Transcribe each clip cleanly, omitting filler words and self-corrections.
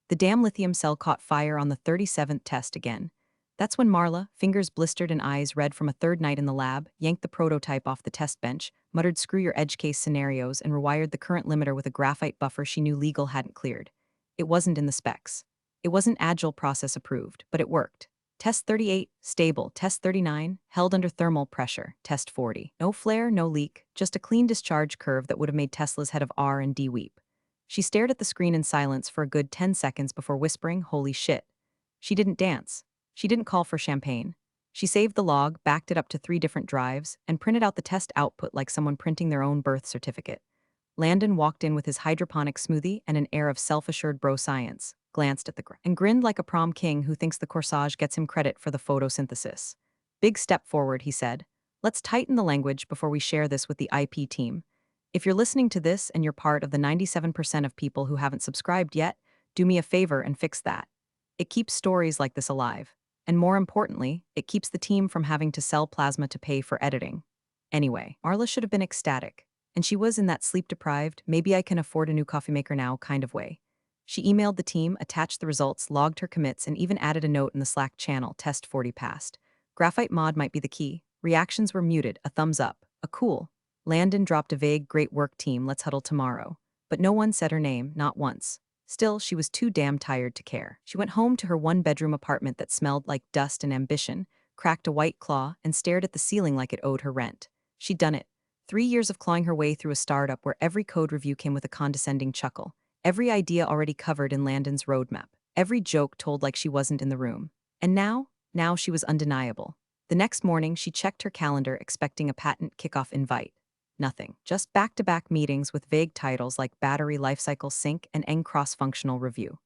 The damn lithium cell caught fire on the 37th test again. That's when Marla, fingers blistered and eyes red from a third night in the lab, yanked the prototype off the test bench, muttered screw your edge case scenarios, and rewired the current limiter with a graphite buffer she knew legal hadn't cleared. It wasn't in the specs. It wasn't Agile process approved, but it worked. Test 38, stable. Test 39, held under thermal pressure. Test 40. No flare, no leak, just a clean discharge curve that would have made Tesla's head of R&D weep. She stared at the screen in silence for a good 10 seconds before whispering, holy shit. She didn't dance. She didn't call for champagne. She saved the log, backed it up to 3 different drives, and printed out the test output like someone printing their own birth certificate. Landon walked in with his hydroponic smoothie and an air of self-assured bro science, glanced at the and grinned like a prom king who thinks the corsage gets him credit for the photosynthesis. Big step forward, he said. Let's tighten the language before we share this with the IP team. If you're listening to this and you're part of the 97% of people who haven't subscribed yet, do me a favor and fix that. It keeps stories like this alive. And more importantly, it keeps the team from having to sell plasma to pay for editing. Anyway, Marla should have been ecstatic. And she was in that sleep-deprived, maybe I can afford a new coffee maker now kind of way. She emailed the team, attached the results, logged her commits, and even added a note in the Slack channel, test 40 passed. Graphite mod might be the key. Reactions were muted, a thumbs up, a cool. Landon dropped a vague, great work team, let's huddle tomorrow. But no one said her name, not once. Still, she was too damn tired to care. She went home to her one-bedroom apartment that smelled like dust and ambition, cracked a white claw, and stared at the ceiling like it owed her rent. She'd done it. 3 years of clawing her way through a startup where every code review came with a condescending chuckle, every idea already covered in Landon's roadmap, every joke told like she wasn't in the room. And now she was undeniable. The next morning, she checked her calendar expecting a patent kickoff invite. Nothing. Just back-to-back meetings with vague titles like Battery Lifecycle Sync and Eng Cross-Functional Review.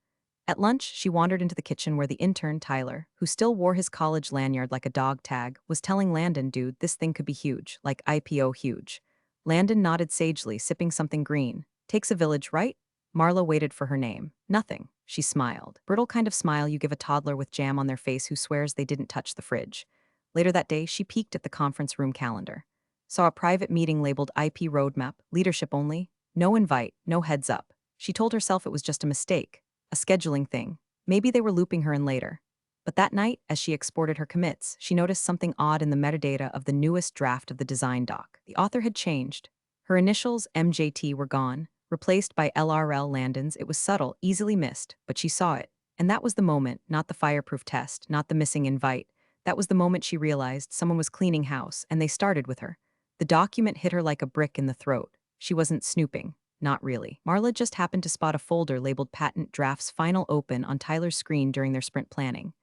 At lunch, she wandered into the kitchen where the intern, Tyler, who still wore his college lanyard like a dog tag, was telling Landon, dude, this thing could be huge, like IPO huge. Landon nodded sagely, sipping something green. Takes a village, right? Marla waited for her name. Nothing. She smiled. Brittle kind of smile you give a toddler with jam on their face who swears they didn't touch the fridge. Later that day, she peeked at the conference room calendar. Saw a private meeting labeled IP Roadmap, leadership only, no invite, no heads up. She told herself it was just a mistake. A scheduling thing. Maybe they were looping her in later. But that night, as she exported her commits, she noticed something odd in the metadata of the newest draft of the design doc. The author had changed. Her initials, MJT, were gone, replaced by LRL Landon's. It was subtle, easily missed, but she saw it. And that was the moment, not the fireproof test, not the missing invite. That was the moment she realized someone was cleaning house, and they started with her. The document hit her like a brick in the throat. She wasn't snooping. Not really. Marla just happened to spot a folder labeled Patent Drafts Final open on Tyler's screen during their sprint planning.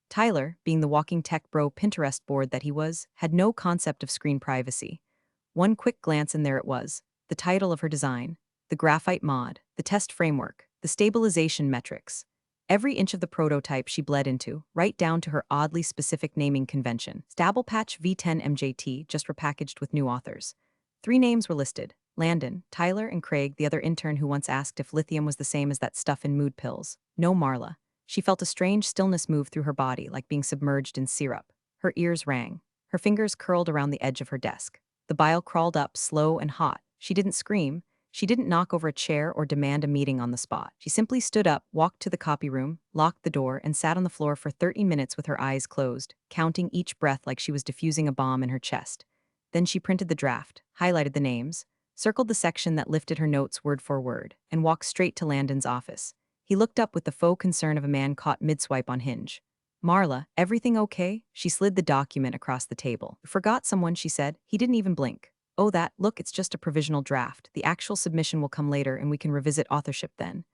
Tyler, being the walking tech bro Pinterest board that he was, had no concept of screen privacy. One quick glance and there it was. The title of her design, the graphite mod, the test framework, the stabilization metrics. Every inch of the prototype she bled into, right down to her oddly specific naming convention. Stable Patch V10 MJT, just repackaged with new authors. 3 names were listed. Landon, Tyler, and Craig, the other intern who once asked if lithium was the same as that stuff in mood pills. No Marla. She felt a strange stillness move through her body, like being submerged in syrup. Her ears rang. Her fingers curled around the edge of her desk. The bile crawled up, slow and hot. She didn't scream. She didn't knock over a chair or demand a meeting on the spot. She simply stood up, walked to the copy room, locked the door, and sat on the floor for 30 minutes with her eyes closed, counting each breath like she was diffusing a bomb in her chest. Then she printed the draft, highlighted the names, circled the section that lifted her notes word for word, and walked straight to Landon's office. He looked up with the faux concern of a man caught mid-swipe on Hinge. Marla, everything okay? She slid the document across the table. Forgot someone, she said. He didn't even blink. Oh, look, it's just a provisional draft. The actual submission will come later and we can revisit authorship then.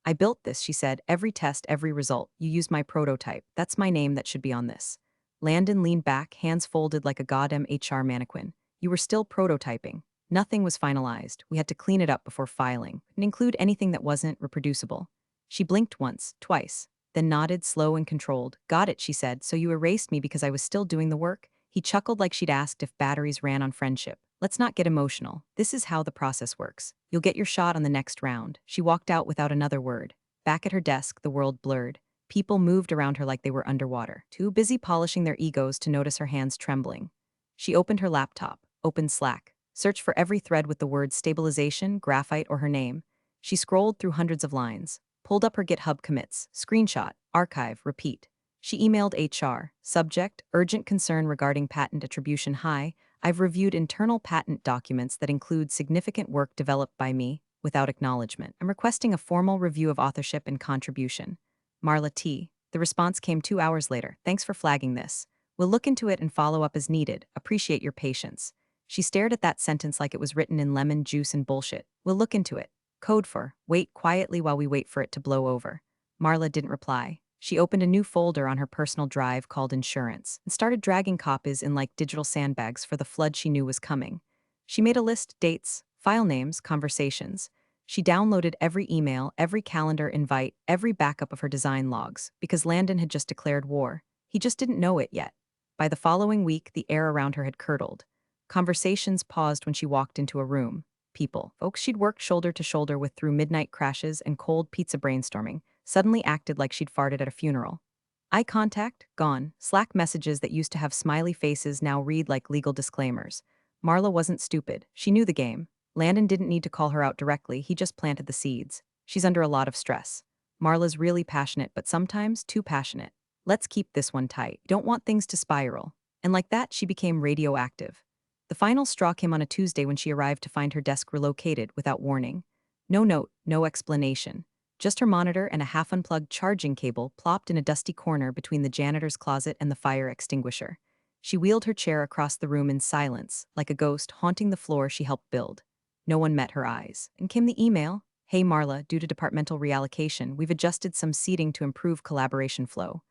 I built this, she said. Every test, every result. You used my prototype. That's my name that should be on this. Landon leaned back, hands folded like a goddamn HR mannequin. You were still prototyping. Nothing was finalized. We had to clean it up before filing, and include anything that wasn't reproducible. She blinked once, twice, then nodded, slow and controlled. Got it, she said. So you erased me because I was still doing the work? He chuckled like she'd asked if batteries ran on friendship. Let's not get emotional. This is how the process works. You'll get your shot on the next round. She walked out without another word. Back at her desk, the world blurred. People moved around her like they were underwater, too busy polishing their egos to notice her hands trembling. She opened her laptop, opened Slack, searched for every thread with the words stabilization, graphite, or her name. She scrolled through hundreds of lines. pulled up her GitHub commits, screenshot, archive, repeat. She emailed HR, subject, urgent concern regarding patent attribution. Hi, I've reviewed internal patent documents that include significant work developed by me, without acknowledgement. I'm requesting a formal review of authorship and contribution. Marla T. The response came 2 hours later. Thanks for flagging this. We'll look into it and follow up as needed. Appreciate your patience. She stared at that sentence like it was written in lemon juice and bullshit. We'll look into it. Code for, wait quietly while we wait for it to blow over. Marla didn't reply. She opened a new folder on her personal drive called Insurance and started dragging copies in like digital sandbags for the flood she knew was coming. She made a list, dates, file names, conversations. She downloaded every email, every calendar invite, every backup of her design logs, because Landon had just declared war. He just didn't know it yet. By the following week, the air around her had curdled. Conversations paused when she walked into a room. People, folks she'd worked shoulder to shoulder with through midnight crashes and cold pizza brainstorming, suddenly acted like she'd farted at a funeral. Eye contact, gone. Slack messages that used to have smiley faces now read like legal disclaimers. Marla wasn't stupid. She knew the game. Landon didn't need to call her out directly, he just planted the seeds. She's under a lot of stress. Marla's really passionate, but sometimes too passionate. Let's keep this one tight. Don't want things to spiral. And like that, she became radioactive. The final straw came on a Tuesday when she arrived to find her desk relocated without warning. No note, no explanation. Just her monitor and a half-unplugged charging cable plopped in a dusty corner between the janitor's closet and the fire extinguisher. She wheeled her chair across the room in silence, like a ghost haunting the floor she helped build. No one met her eyes. And came the email. Hey Marla, due to departmental reallocation, we've adjusted some seating to improve collaboration flow.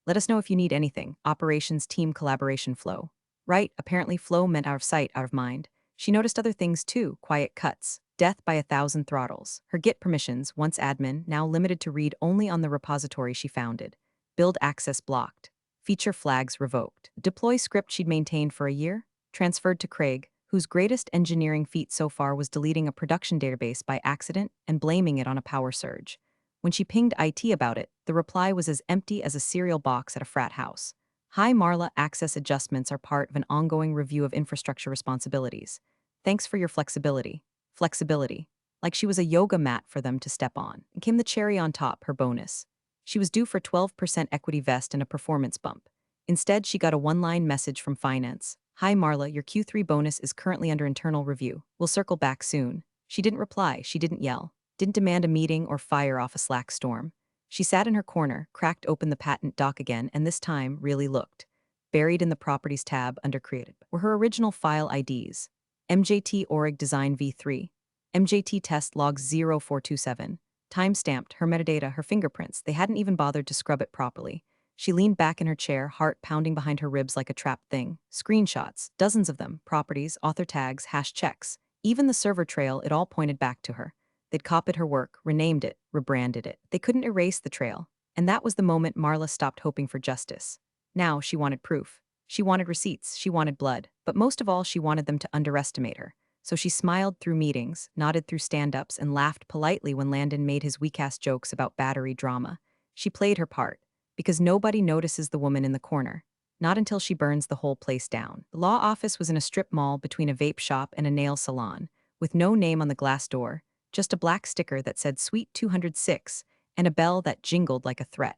Let us know if you need anything. Operations team collaboration flow. Right, apparently flow meant out of sight, out of mind. She noticed other things too, quiet cuts, death by 1,000 throttles. Her Git permissions, once admin, now limited to read only on the repository she founded. Build access blocked. Feature flags revoked. Deploy script she'd maintained for a year, transferred to Craig, whose greatest engineering feat so far was deleting a production database by accident and blaming it on a power surge. When she pinged IT about it, the reply was as empty as a cereal box at a frat house. Hi Marla, access adjustments are part of an ongoing review of infrastructure responsibilities. Thanks for your flexibility. Flexibility. Like she was a yoga mat for them to step on. And came the cherry on top, her bonus. She was due for 12% equity vest and a performance bump. Instead, she got a one-line message from finance. Hi Marla, your Q3 bonus is currently under internal review. We'll circle back soon. She didn't reply, she didn't yell, didn't demand a meeting or fire off a Slack storm. She sat in her corner, cracked open the patent doc again, and this time really looked. Buried in the Properties tab under Created were her original file IDs. MJT Org Design V3, MJT Test Log 0427, time-stamped, her metadata, her fingerprints. They hadn't even bothered to scrub it properly. She leaned back in her chair, heart pounding behind her ribs like a trapped thing. Screenshots, dozens of them, properties, author tags, hash checks. Even the server trail, it all pointed back to her. They'd copied her work, renamed it, rebranded it. They couldn't erase the trail. And that was the moment Marla stopped hoping for justice. Now she wanted proof. She wanted receipts, she wanted blood. But most of all, she wanted them to underestimate her. So she smiled through meetings, nodded through stand-ups, and laughed politely when Landon made his weak-ass jokes about battery drama. She played her part. Because nobody notices the woman in the corner. Not until she burns the whole place down. The law office was in a strip mall between a vape shop and a nail salon, with no name on the glass door, just a black sticker that said Suite 206, and a bell that jingled like a threat.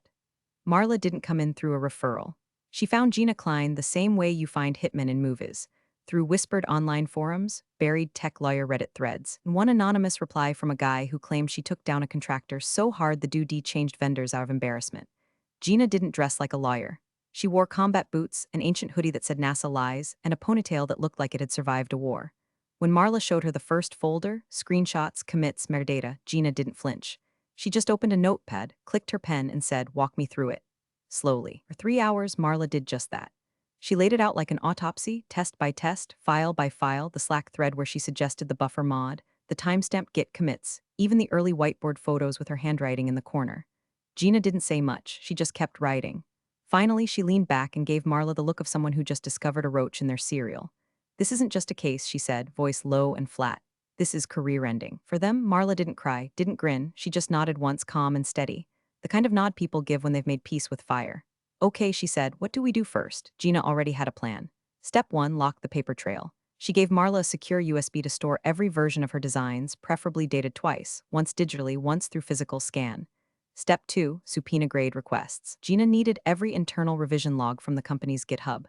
Marla didn't come in through a referral. She found Gina Klein the same way you find hitmen in movies, through whispered online forums, buried tech lawyer Reddit threads, and one anonymous reply from a guy who claimed she took down a contractor so hard the dude changed vendors out of embarrassment. Gina didn't dress like a lawyer. She wore combat boots, an ancient hoodie that said NASA lies, and a ponytail that looked like it had survived a war. When Marla showed her the first folder, screenshots, commits, metadata, Gina didn't flinch. She just opened a notepad, clicked her pen, and said, "Walk me through it." Slowly. For 3 hours, Marla did just that. She laid it out like an autopsy, test by test, file by file, the Slack thread where she suggested the buffer mod, the timestamped Git commits, even the early whiteboard photos with her handwriting in the corner. Gina didn't say much, she just kept writing. Finally, she leaned back and gave Marla the look of someone who just discovered a roach in their cereal. "This isn't just a case," she said, voice low and flat. "This is career-ending." For them, Marla didn't cry, didn't grin, she just nodded once, calm and steady. The kind of nod people give when they've made peace with fire. "Okay," she said, "what do we do first?" Gina already had a plan. Step 1, lock the paper trail. She gave Marla a secure USB to store every version of her designs, preferably dated twice, once digitally, once through physical scan. Step 2, subpoena grade requests. Gina needed every internal revision log from the company's GitHub.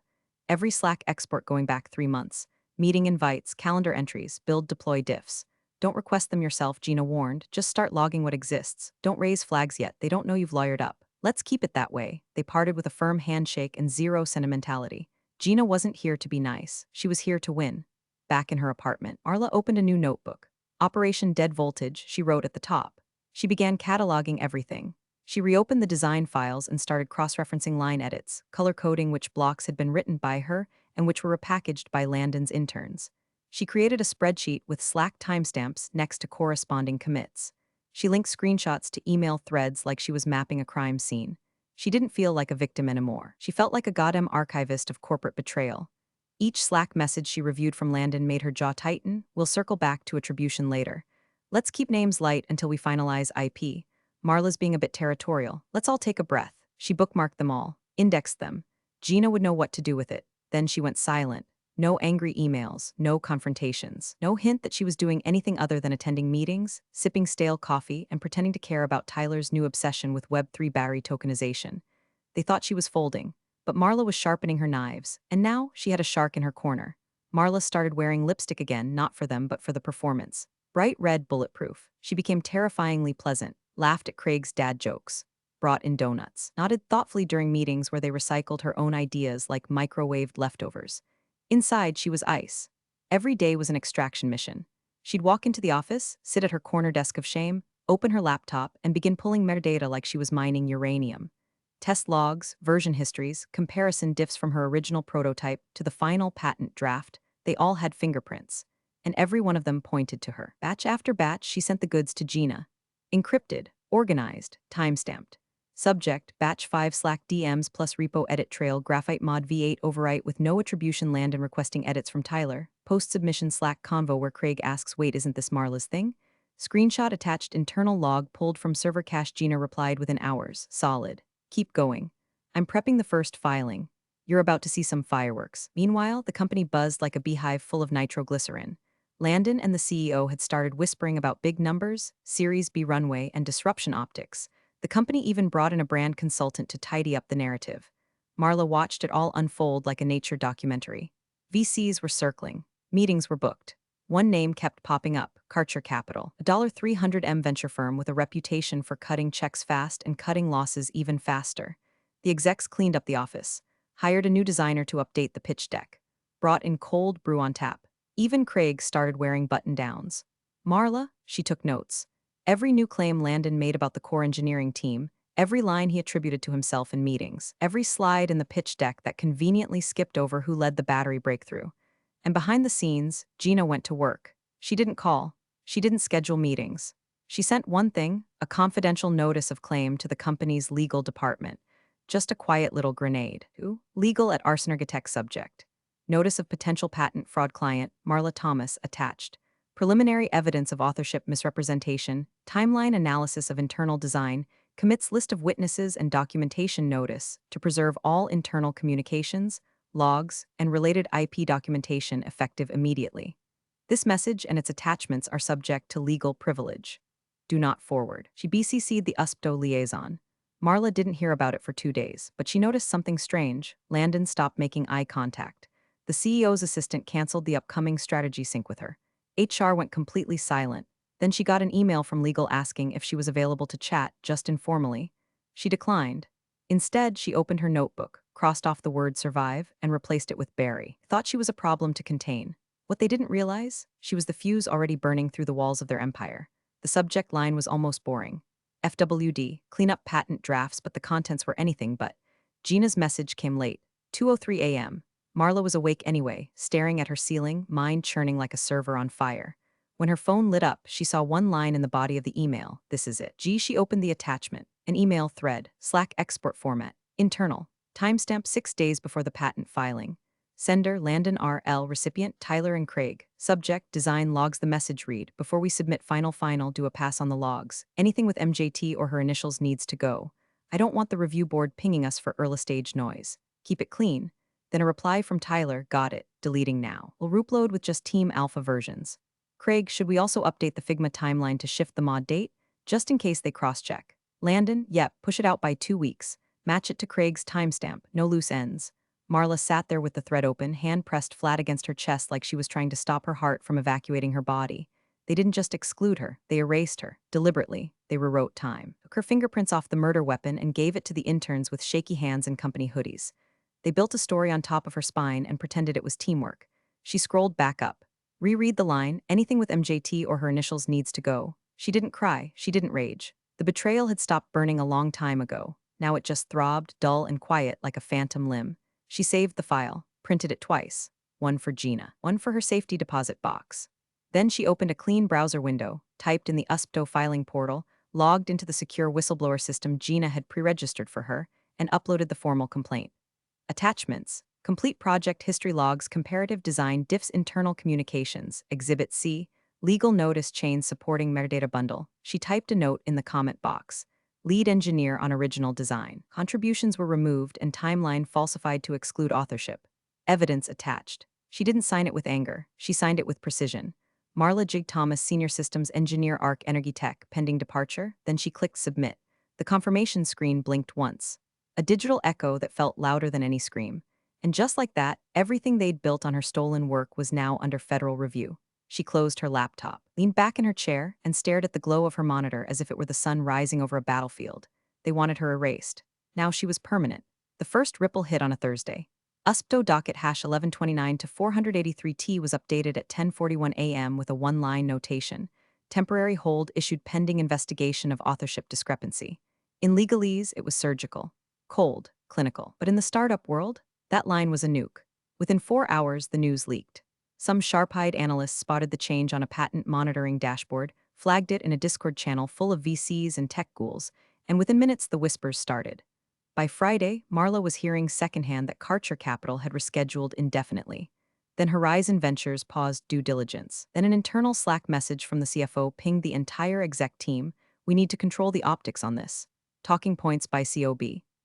Every Slack export going back 3 months. Meeting invites, calendar entries, build deploy diffs. Don't request them yourself, Gina warned. Just start logging what exists. Don't raise flags yet. They don't know you've lawyered up. Let's keep it that way. They parted with a firm handshake and zero sentimentality. Gina wasn't here to be nice. She was here to win. Back in her apartment, Arla opened a new notebook. Operation Dead Voltage, she wrote at the top. She began cataloging everything. She reopened the design files and started cross-referencing line edits, color-coding which blocks had been written by her and which were repackaged by Landon's interns. She created a spreadsheet with Slack timestamps next to corresponding commits. She linked screenshots to email threads like she was mapping a crime scene. She didn't feel like a victim anymore. She felt like a goddamn archivist of corporate betrayal. Each Slack message she reviewed from Landon made her jaw tighten. We'll circle back to attribution later. Let's keep names light until we finalize IP. Marla's being a bit territorial. Let's all take a breath. She bookmarked them all, indexed them. Gina would know what to do with it. Then she went silent. No angry emails, no confrontations, no hint that she was doing anything other than attending meetings, sipping stale coffee, and pretending to care about Tyler's new obsession with Web3 battery tokenization. They thought she was folding, but Marla was sharpening her knives, and now she had a shark in her corner. Marla started wearing lipstick again, not for them, but for the performance. Bright red, bulletproof. She became terrifyingly pleasant, laughed at Craig's dad jokes, brought in donuts, nodded thoughtfully during meetings where they recycled her own ideas like microwaved leftovers. Inside, she was ice. Every day was an extraction mission. She'd walk into the office, sit at her corner desk of shame, open her laptop, and begin pulling metadata like she was mining uranium. Test logs, version histories, comparison diffs from her original prototype to the final patent draft, they all had fingerprints. And every one of them pointed to her. Batch after batch, she sent the goods to Gina. Encrypted, organized, timestamped. Subject, batch 5 Slack DMs plus repo edit trail graphite mod V8 overwrite with no attribution Landon requesting edits from Tyler. Post-submission Slack convo where Craig asks, wait, isn't this Marla's thing? Screenshot attached internal log pulled from server cache. Gina replied within hours. Solid. Keep going. I'm prepping the first filing. You're about to see some fireworks. Meanwhile, the company buzzed like a beehive full of nitroglycerin. Landon and the CEO had started whispering about big numbers, Series B runway, and disruption optics. The company even brought in a brand consultant to tidy up the narrative. Marla watched it all unfold like a nature documentary. VCs were circling. Meetings were booked. One name kept popping up, Karcher Capital, a $300 venture firm with a reputation for cutting checks fast and cutting losses even faster. The execs cleaned up the office, hired a new designer to update the pitch deck, brought in cold brew on tap. Even Craig started wearing button-downs. Marla, she took notes. Every new claim Landon made about the core engineering team, every line he attributed to himself in meetings, every slide in the pitch deck that conveniently skipped over who led the battery breakthrough. And behind the scenes, Gina went to work. She didn't call. She didn't schedule meetings. She sent one thing, a confidential notice of claim to the company's legal department. Just a quiet little grenade. Who? Legal at Arsenergatech subject. Notice of potential patent fraud client, Marla Thomas, attached. Preliminary evidence of authorship misrepresentation, timeline analysis of internal design, commits list of witnesses and documentation notice to preserve all internal communications, logs, and related IP documentation effective immediately. This message and its attachments are subject to legal privilege. Do not forward. She BCC'd the USPTO liaison. Marla didn't hear about it for 2 days, but she noticed something strange. Landon stopped making eye contact. The CEO's assistant canceled the upcoming strategy sync with her. HR went completely silent. Then she got an email from legal asking if she was available to chat, just informally. She declined. Instead, she opened her notebook, crossed off the word survive, and replaced it with Barry. Thought she was a problem to contain. What they didn't realize? She was the fuse already burning through the walls of their empire. The subject line was almost boring. FWD, clean up patent drafts, but the contents were anything but. Gina's message came late. 2:03 a.m. Marla was awake anyway, staring at her ceiling, mind churning like a server on fire. When her phone lit up, she saw one line in the body of the email. This is it. She opened the attachment. An email thread. Slack export format. Internal. Timestamp 6 days before the patent filing. Sender, Landon R.L. Recipient, Tyler and Craig. Subject, design logs the message read. Before we submit final, do a pass on the logs. Anything with MJT or her initials needs to go. I don't want the review board pinging us for early stage noise. Keep it clean. Then a reply from Tyler, got it, deleting now. We'll upload with just Team Alpha versions. Craig, should we also update the Figma timeline to shift the mod date? Just in case they cross-check. Landon, yep, push it out by 2 weeks. Match it to Craig's timestamp, no loose ends. Marla sat there with the thread open, hand pressed flat against her chest like she was trying to stop her heart from evacuating her body. They didn't just exclude her, they erased her. Deliberately, they rewrote time. Took her fingerprints off the murder weapon and gave it to the interns with shaky hands and company hoodies. They built a story on top of her spine and pretended it was teamwork. She scrolled back up. Reread the line, anything with MJT or her initials needs to go. She didn't cry, she didn't rage. The betrayal had stopped burning a long time ago. Now it just throbbed, dull and quiet like a phantom limb. She saved the file, printed it twice. One for Gina, one for her safety deposit box. Then she opened a clean browser window, typed in the USPTO filing portal, logged into the secure whistleblower system Gina had pre-registered for her, and uploaded the formal complaint. Attachments: complete project history logs, comparative design, diffs, internal communications, Exhibit C, legal notice chain supporting metadata bundle. She typed a note in the comment box. Lead engineer on original design. Contributions were removed and timeline falsified to exclude authorship. Evidence attached. She didn't sign it with anger. She signed it with precision. Marla Jig Thomas, Senior Systems Engineer, Arc Energy Tech, pending departure. Then she clicked submit. The confirmation screen blinked once. A digital echo that felt louder than any scream. And just like that, everything they'd built on her stolen work was now under federal review. She closed her laptop, leaned back in her chair, and stared at the glow of her monitor as if it were the sun rising over a battlefield. They wanted her erased. Now she was permanent. The first ripple hit on a Thursday. USPTO docket hash 1129 to 483T was updated at 10:41 a.m. with a one-line notation. Temporary hold issued pending investigation of authorship discrepancy. In legalese, it was surgical. Cold, clinical. But in the startup world, that line was a nuke. Within 4 hours, the news leaked. Some sharp-eyed analysts spotted the change on a patent monitoring dashboard, flagged it in a Discord channel full of VCs and tech ghouls, and within minutes the whispers started. By Friday, Marla was hearing secondhand that Karcher Capital had rescheduled indefinitely. Then Horizon Ventures paused due diligence. Then an internal Slack message from the CFO pinged the entire exec team. We need to control the optics on this. Talking points by COB.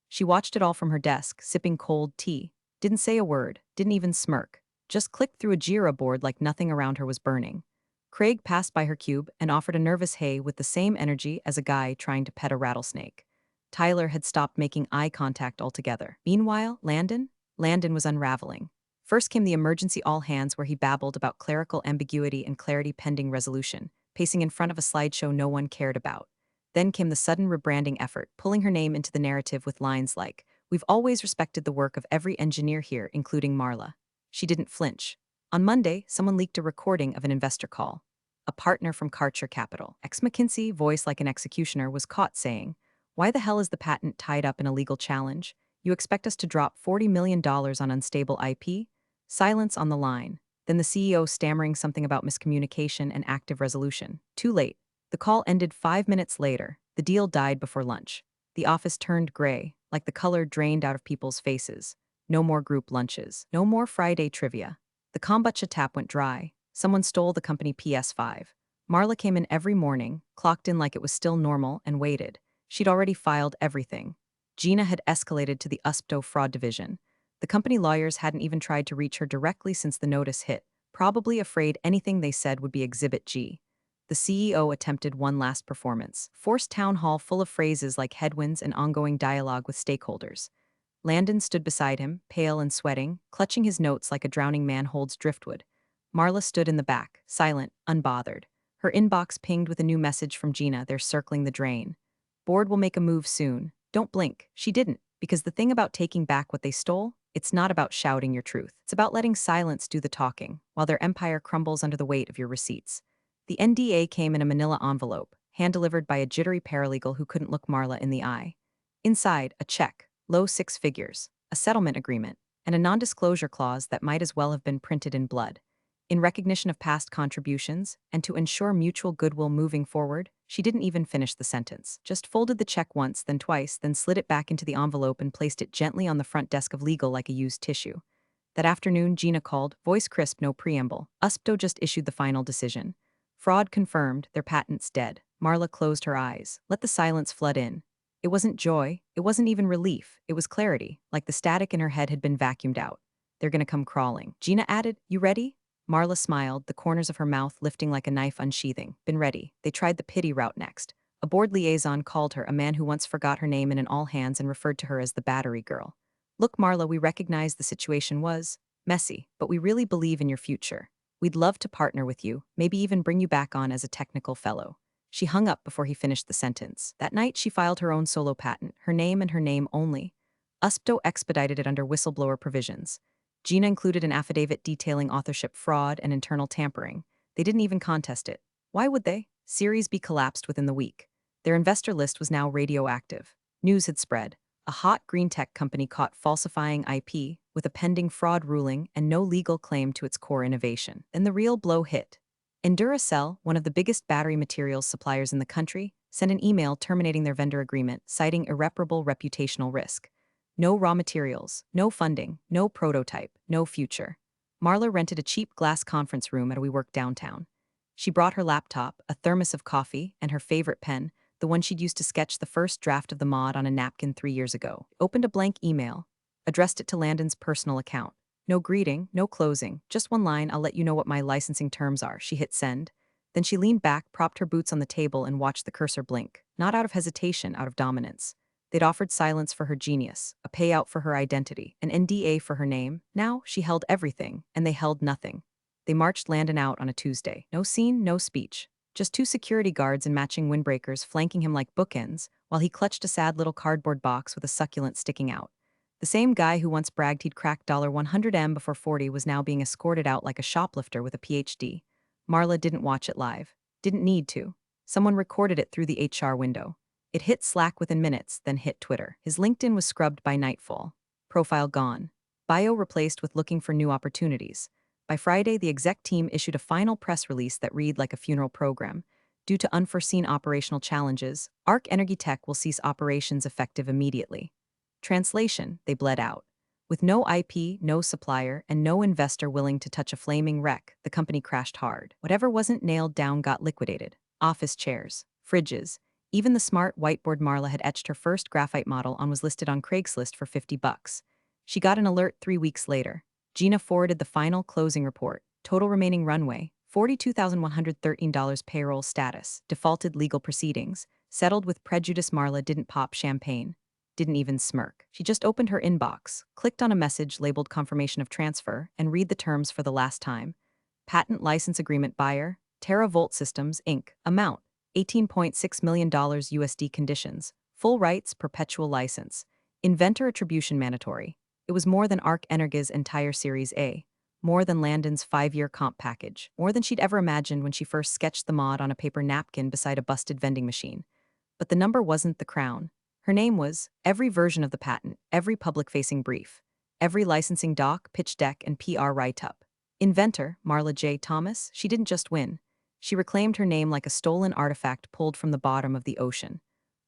She watched it all from her desk, sipping cold tea. Didn't say a word, didn't even smirk. Just clicked through a Jira board like nothing around her was burning. Craig passed by her cube and offered a nervous hey with the same energy as a guy trying to pet a rattlesnake. Tyler had stopped making eye contact altogether. Meanwhile, Landon was unraveling. First came the emergency all-hands where he babbled about clerical ambiguity and clarity pending resolution, pacing in front of a slideshow no one cared about. Then came the sudden rebranding effort, pulling her name into the narrative with lines like, "We've always respected the work of every engineer here, including Marla." She didn't flinch. On Monday, someone leaked a recording of an investor call. A partner from Karcher Capital, ex-McKinsey, voice like an executioner, was caught saying, "Why the hell is the patent tied up in a legal challenge? You expect us to drop $40 million on unstable IP?" Silence on the line. Then the CEO stammering something about miscommunication and active resolution. Too late. The call ended 5 minutes later. The deal died before lunch. The office turned gray, like the color drained out of people's faces. No more group lunches. No more Friday trivia. The kombucha tap went dry. Someone stole the company PS5. Marla came in every morning, clocked in like it was still normal, and waited. She'd already filed everything. Gina had escalated to the USPTO fraud division. The company lawyers hadn't even tried to reach her directly since the notice hit, probably afraid anything they said would be Exhibit G. The CEO attempted one last performance, forced town hall full of phrases like headwinds and ongoing dialogue with stakeholders. Landon stood beside him, pale and sweating, clutching his notes like a drowning man holds driftwood. Marla stood in the back, silent, unbothered. Her inbox pinged with a new message from Gina. They're circling the drain. Board will make a move soon. Don't blink. She didn't, because the thing about taking back what they stole, it's not about shouting your truth. It's about letting silence do the talking, while their empire crumbles under the weight of your receipts. The NDA came in a manila envelope, hand-delivered by a jittery paralegal who couldn't look Marla in the eye. Inside, a check, low 6 figures, a settlement agreement, and a non-disclosure clause that might as well have been printed in blood. In recognition of past contributions, and to ensure mutual goodwill moving forward, she didn't even finish the sentence. Just folded the check once, then twice, then slid it back into the envelope and placed it gently on the front desk of legal like a used tissue. That afternoon, Gina called, voice crisp, no preamble. USPTO just issued the final decision. Fraud confirmed, their patents dead. Marla closed her eyes, let the silence flood in. It wasn't joy, it wasn't even relief, it was clarity, like the static in her head had been vacuumed out. They're gonna come crawling. Gina added, you ready? Marla smiled, the corners of her mouth lifting like a knife unsheathing. Been ready. They tried the pity route next. A board liaison called her a man who once forgot her name in an all-hands and referred to her as the battery girl. Look, Marla, we recognize the situation was messy, but we really believe in your future. We'd love to partner with you, maybe even bring you back on as a technical fellow. She hung up before he finished the sentence. That night, she filed her own solo patent, her name and her name only. USPTO expedited it under whistleblower provisions. Gina included an affidavit detailing authorship fraud and internal tampering. They didn't even contest it. Why would they? Series B collapsed within the week. Their investor list was now radioactive. News had spread. A hot green tech company caught falsifying IP with a pending fraud ruling and no legal claim to its core innovation. Then the real blow hit. Enduracell, one of the biggest battery materials suppliers in the country, sent an email terminating their vendor agreement, citing irreparable reputational risk. No raw materials, no funding, no prototype, no future. Marla rented a cheap glass conference room at a WeWork downtown. She brought her laptop, a thermos of coffee, and her favorite pen, the one she'd used to sketch the first draft of the mod on a napkin 3 years ago. Opened a blank email, addressed it to Landon's personal account. No greeting, no closing, just one line, "I'll let you know what my licensing terms are." She hit send. Then she leaned back, propped her boots on the table, and watched the cursor blink. Not out of hesitation, out of dominance. They'd offered silence for her genius, a payout for her identity, an NDA for her name. Now she held everything, and they held nothing. They marched Landon out on a Tuesday. No scene, no speech. Just two security guards in matching windbreakers flanking him like bookends, while he clutched a sad little cardboard box with a succulent sticking out. The same guy who once bragged he'd cracked $100M before 40 was now being escorted out like a shoplifter with a PhD. Marla didn't watch it live. Didn't need to. Someone recorded it through the HR window. It hit Slack within minutes, then hit Twitter. His LinkedIn was scrubbed by nightfall. Profile gone. Bio replaced with looking for new opportunities. By Friday, the exec team issued a final press release that read like a funeral program. Due to unforeseen operational challenges, Arc Energy Tech will cease operations effective immediately. Translation, they bled out. With no IP, no supplier, and no investor willing to touch a flaming wreck, the company crashed hard. Whatever wasn't nailed down got liquidated. Office chairs, fridges, even the smart whiteboard Marla had etched her first graphite model on was listed on Craigslist for $50. She got an alert 3 weeks later. Gina forwarded the final closing report. Total remaining runway, $42,113 payroll status, defaulted legal proceedings, settled with prejudice. Marla didn't pop champagne. Didn't even smirk. She just opened her inbox, clicked on a message labeled confirmation of transfer, and read the terms for the last time. Patent license agreement buyer, TerraVolt Systems, Inc. Amount, $18.6 million USD conditions. Full rights, perpetual license. Inventor attribution mandatory. It was more than Arc Energy's entire Series A. More than Landon's 5-year comp package. More than she'd ever imagined when she first sketched the mod on a paper napkin beside a busted vending machine. But the number wasn't the crown. Her name was every version of the patent, every public-facing brief, every licensing doc, pitch deck, and PR write-up. Inventor, Marla J. Thomas, she didn't just win. She reclaimed her name like a stolen artifact pulled from the bottom of the ocean.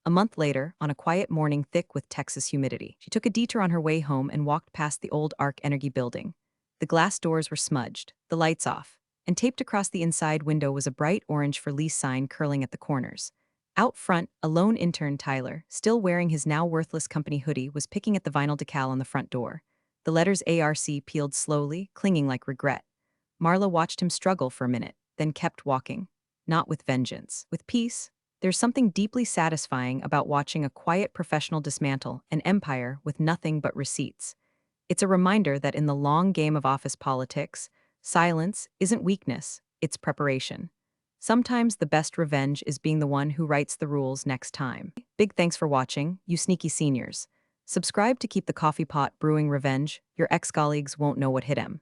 A month later, on a quiet morning thick with Texas humidity, she took a detour on her way home and walked past the old Arc Energy building. The glass doors were smudged, the lights off, and taped across the inside window was a bright orange for lease sign curling at the corners. Out front, a lone intern, Tyler, still wearing his now worthless company hoodie, was picking at the vinyl decal on the front door. The letters ARC peeled slowly, clinging like regret. Marla watched him struggle for a minute, then kept walking. Not with vengeance. With peace. There's something deeply satisfying about watching a quiet professional dismantle an empire with nothing but receipts. It's a reminder that in the long game of office politics, silence isn't weakness, it's preparation. Sometimes the best revenge is being the one who writes the rules next time. Big thanks for watching, you sneaky seniors. Subscribe to keep the coffee pot brewing. Revenge. Your ex-colleagues won't know what hit 'em.